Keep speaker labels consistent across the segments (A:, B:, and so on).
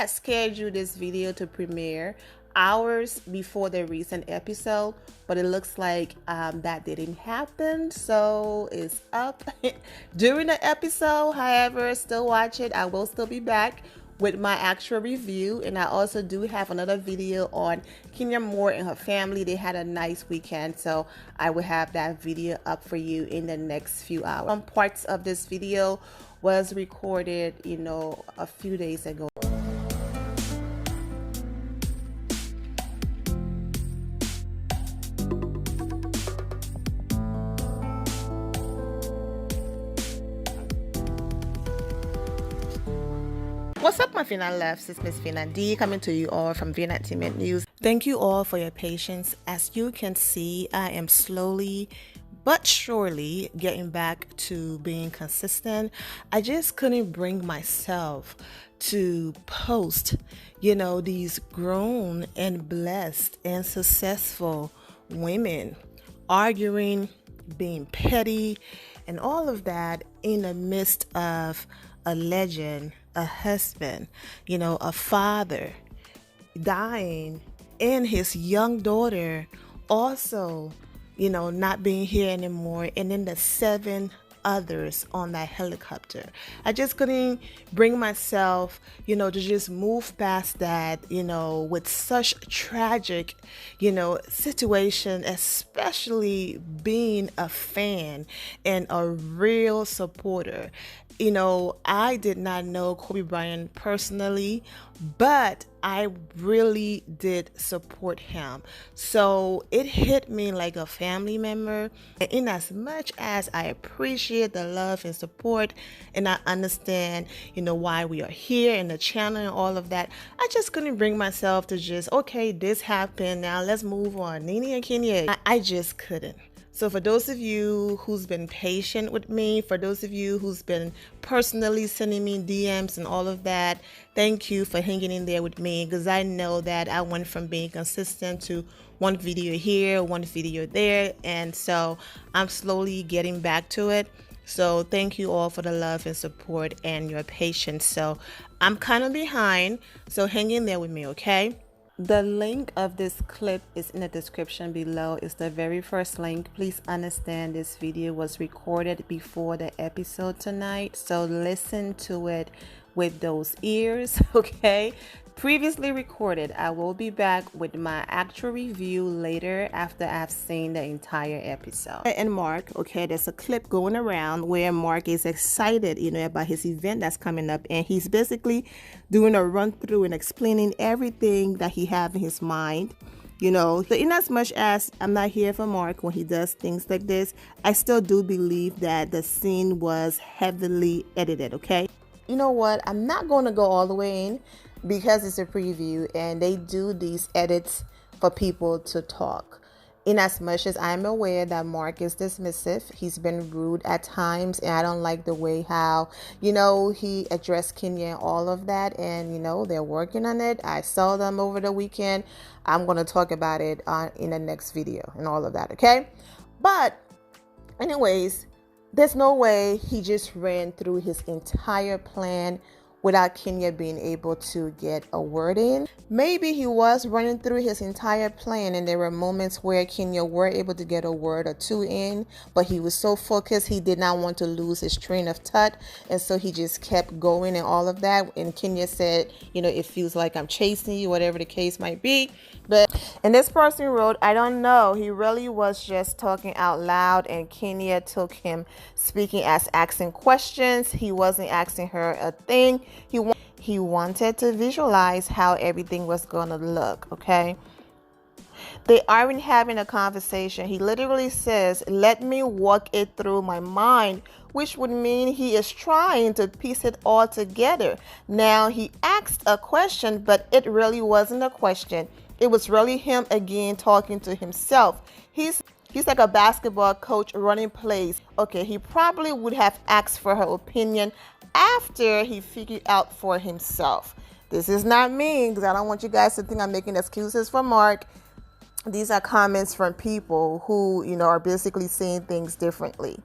A: had scheduled this video to premiere hours before the recent episode, but it looks like that didn't happen, so it's up during the episode. However, still watch it. I will still be back with my actual review, and I also do have another video on Kenya Moore and her family. They had a nice weekend, so I will have that video up for you in the next few hours. Some parts of this video was recorded, a few days ago. What's up, my Fina loves? It's Miss Fina D coming to you all from Vienna Entertainment News. Thank you all for your patience. As you can see, I am slowly but surely getting back to being consistent. I just couldn't bring myself to post, these grown and blessed and successful women arguing, being petty, and all of that in the midst of a legend, a husband, a father dying, and his young daughter also, not being here anymore, and then the 7 others on that helicopter. I just couldn't bring myself, to just move past that, with such tragic, situation, especially being a fan and a real supporter. I did not know Kobe Bryant personally, but I really did support him. So it hit me like a family member. And in as much as I appreciate the love and support, and I understand, why we are here in the channel and all of that, I just couldn't bring myself to just, okay, this happened, now let's move on. Nene and Kenya, I just couldn't. So for those of you who's been patient with me, for those of you who's been personally sending me DMs and all of that, thank you for hanging in there with me, because I know that I went from being consistent to one video here, one video there, and so I'm slowly getting back to it. So thank you all for the love and support and your patience. So I'm kind of behind, so hang in there with me, okay? The link of this clip is in the description below. It's the very first link. Please understand this video was recorded before the episode tonight, so listen to it with those ears, okay? Previously recorded. I will be back with my actual review later after I've seen the entire episode. And Marc, okay, there's a clip going around where Marc is excited, about his event that's coming up, and he's basically doing a run through and explaining everything that he have in his mind. So in as much as I'm not here for Marc when he does things like this, I still do believe that the scene was heavily edited, okay? You know what? I'm not going to go all the way in, because it's a preview and they do these edits for people to talk. In as much as I'm aware that Marc is dismissive, he's been rude at times, and I don't like the way how, he addressed Kenya and all of that, and, they're working on it. I saw them over the weekend. I'm going to talk about it in the next video and all of that, okay? But anyways, there's no way he just ran through his entire plan without Kenya being able to get a word in. Maybe he was running through his entire plan, and there were moments where Kenya were able to get a word or two in, but he was so focused, he did not want to lose his train of thought, and so he just kept going and all of that. And Kenya said, it feels like I'm chasing you, whatever the case might be. And this person wrote, I don't know, he really was just talking out loud, and Kenya took him speaking as asking questions. He wasn't asking her a thing. He wanted to visualize how everything was going to look, okay? They aren't having a conversation. He literally says, let me walk it through my mind, which would mean he is trying to piece it all together. Now, he asked a question, but it really wasn't a question. It was really him again talking to himself. He's like a basketball coach running plays. Okay, he probably would have asked for her opinion after he figured out for himself. This is not me, because I don't want you guys to think I'm making excuses for Marc. These are comments from people who, are basically seeing things differently.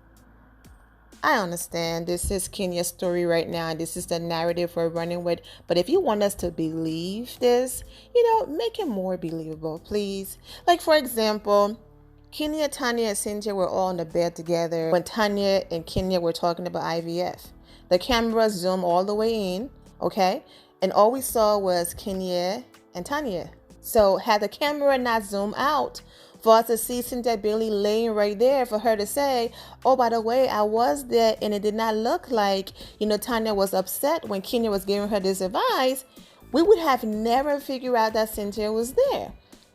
A: I understand this is Kenya's story right now, and this is the narrative we're running with. But if you want us to believe this, make it more believable, please. Like, for example, Kenya, Tanya, and Cynthia were all in the bed together when Tanya and Kenya were talking about IVF. The camera zoomed all the way in, okay? And all we saw was Kenya and Tanya. So had the camera not zoomed out, for us to see Cynthia Bailey laying right there, for her to say, oh, by the way, I was there, and it did not look like, Tanya was upset when Kenya was giving her this advice, we would have never figured out that Cynthia was there,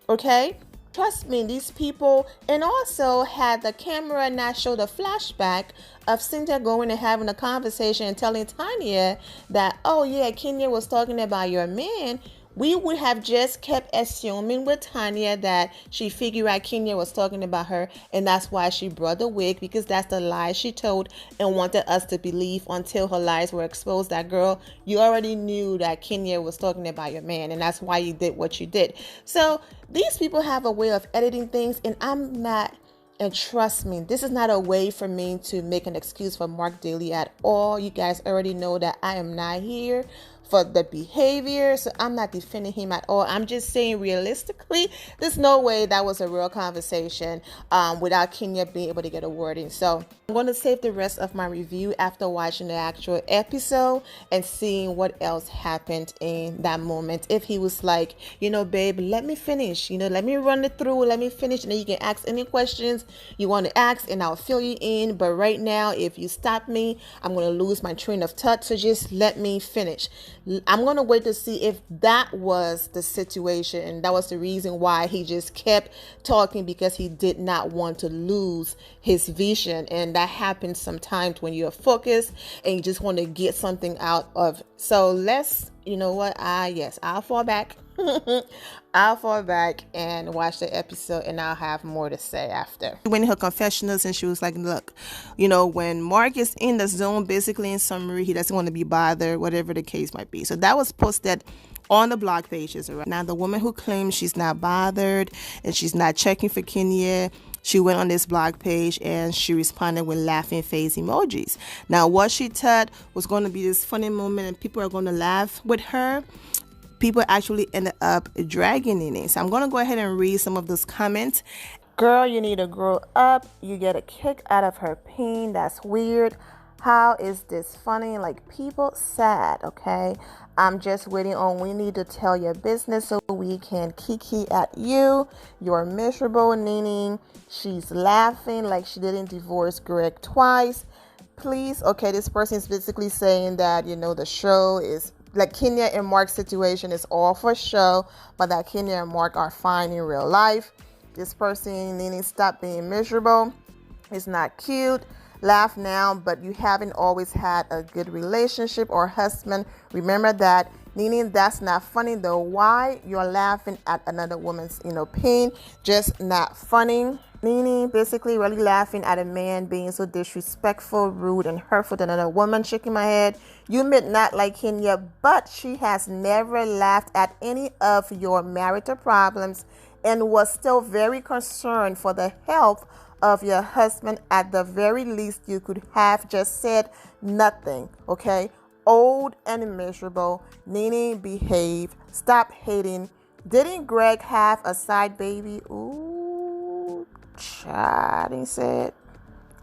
A: okay? Trust me, these people, and also had the camera not show the flashback of Cynthia going and having a conversation and telling Tanya that, oh yeah, Kenya was talking about your man, we would have just kept assuming with Tanya that she figured out Kenya was talking about her, and that's why she brought the wig, because that's the lie she told and wanted us to believe until her lies were exposed. That girl, you already knew that Kenya was talking about your man, and that's why you did what you did. So these people have a way of editing things, and I'm not. And trust me, this is not a way for me to make an excuse for Marc Daly at all. You guys already know that I am not here for the behavior, so I'm not defending him at all. I'm just saying realistically, there's no way that was a real conversation without Kenya being able to get a word in. So I'm going to save the rest of my review after watching the actual episode and seeing what else happened in that moment. If he was like, babe, let me finish, let me run it through, let me finish, and then you can ask any questions you want to ask and I'll fill you in. But right now, if you stop me, I'm going to lose my train of thought, so just let me finish. I'm going to wait to see if that was the situation and that was the reason why he just kept talking, because he did not want to lose his vision. And that happens sometimes when you're focused and you just want to get something out of. So let's, I'll fall back. I'll fall back and watch the episode, and I'll have more to say after. She went in her confessionals and she was like, look, when Marc is in the zone, basically in summary, he doesn't want to be bothered, whatever the case might be. So that was posted on the blog pages. Now, the woman who claims she's not bothered and she's not checking for Kenya, she went on this blog page and she responded with laughing face emojis. Now, what she thought was going to be this funny moment and people are going to laugh with her, people actually ended up dragging Nene. So I'm going to go ahead and read some of those comments. Girl, you need to grow up. You get a kick out of her pain. That's weird. How is this funny? Like, people sad, okay? I'm just waiting on we need to tell your business so we can kiki at you. You're miserable, Nene. She's laughing like she didn't divorce Greg twice. Please, okay, this person is basically saying that, the show is like Kenya and Marc's situation is all for show, but that Kenya and Marc are fine in real life. This person, Nene, stop being miserable. It's not cute. Laugh now, but you haven't always had a good relationship or husband. Remember that. Nene, that's not funny though. Why you're laughing at another woman's, pain? Just not funny. Nene basically really laughing at a man being so disrespectful, rude, and hurtful to another woman. Shaking my head. You may not like Kenya, but she has never laughed at any of your marital problems and was still very concerned for the health of your husband. At the very least, you could have just said nothing, okay? Old and miserable. Nene, behave. Stop hating. Didn't Greg have a side baby? Ooh, child, he said.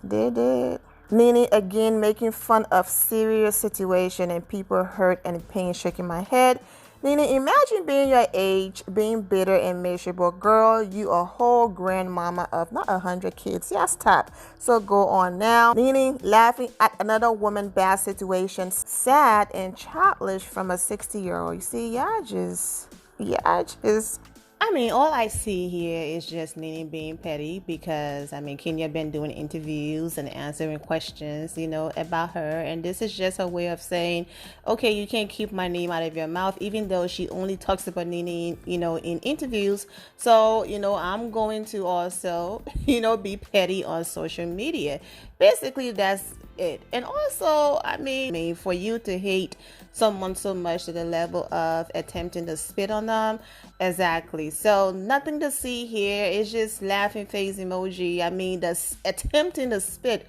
A: They did. Nene again making fun of serious situation and people hurt and pain. Shaking my head. Nene, imagine being your age, being bitter and miserable. Girl, you a whole grandmama of not 100 kids. Yeah, stop. So go on now. Nene laughing at another woman bad situation. Sad and childish from a 60-year-old. You see, y'all just all I see here is just Nene being petty because, Kenya been doing interviews and answering questions, about her. And this is just her way of saying, okay, you can't keep my name out of your mouth, even though she only talks about Nene, in interviews. So, I'm going to also, be petty on social media. Basically, that's it. And also, for you to hate someone so much to the level of attempting to spit on them, exactly. So nothing to see here. It's just laughing face emoji. The attempting to spit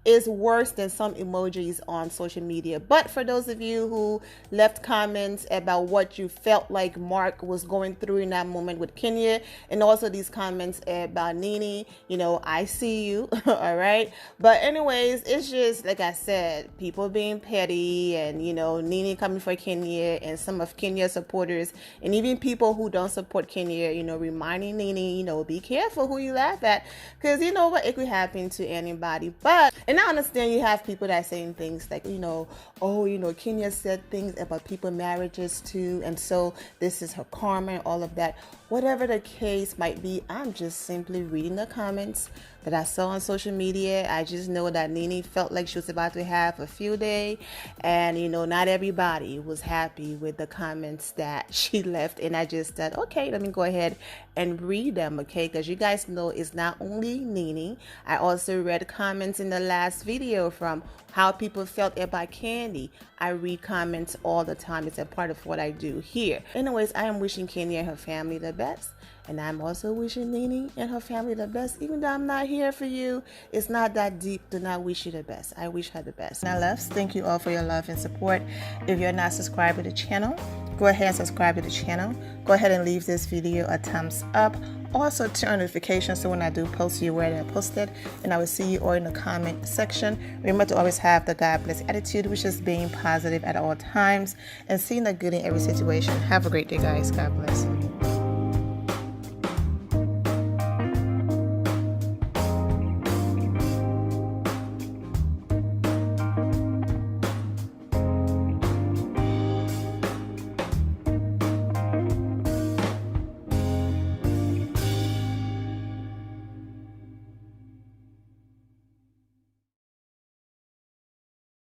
A: is worse than some emojis on social media. But for those of you who left comments about what you felt like Marc was going through in that moment with Kenya, and also these comments about Nene, you know, I see you. All right. But anyways, it's just like I said, people being petty, and you know, Nene coming for Kenya, and some of Kenya's supporters, and even people who don't support Kenya, you know, reminding Nene, you know, be careful who you laugh at, because you know what, it could happen to anybody. But and I understand you have people that are saying things like, you know, oh, you know, Kenya said things about people marriages too, and so this is her karma and all of that. Whatever the case might be, I'm just simply reading the comments that I saw on social media. I just know that Nene felt like she was about to have a field day, and you know, not everybody was happy with the comments that she left, and I just thought, okay, let me go ahead and read them, okay? Because you guys know it's not only Nene. I also read comments in the last video from how people felt about Candy. I read comments all the time. It's a part of what I do here. Anyways, I am wishing Candy and her family the best. And I'm also wishing Nene and her family the best. Even though I'm not here for you, it's not that deep to not wish you the best. I wish her the best. Now, loves, thank you all for your love and support. If you're not subscribed to the channel, go ahead and subscribe to the channel. Go ahead and leave this video a thumbs up. Also, turn on notifications so when I do post, you're aware that I posted. And I will see you all in the comment section. Remember to always have the God bless attitude, which is being positive at all times and seeing the good in every situation. Have a great day, guys. God bless.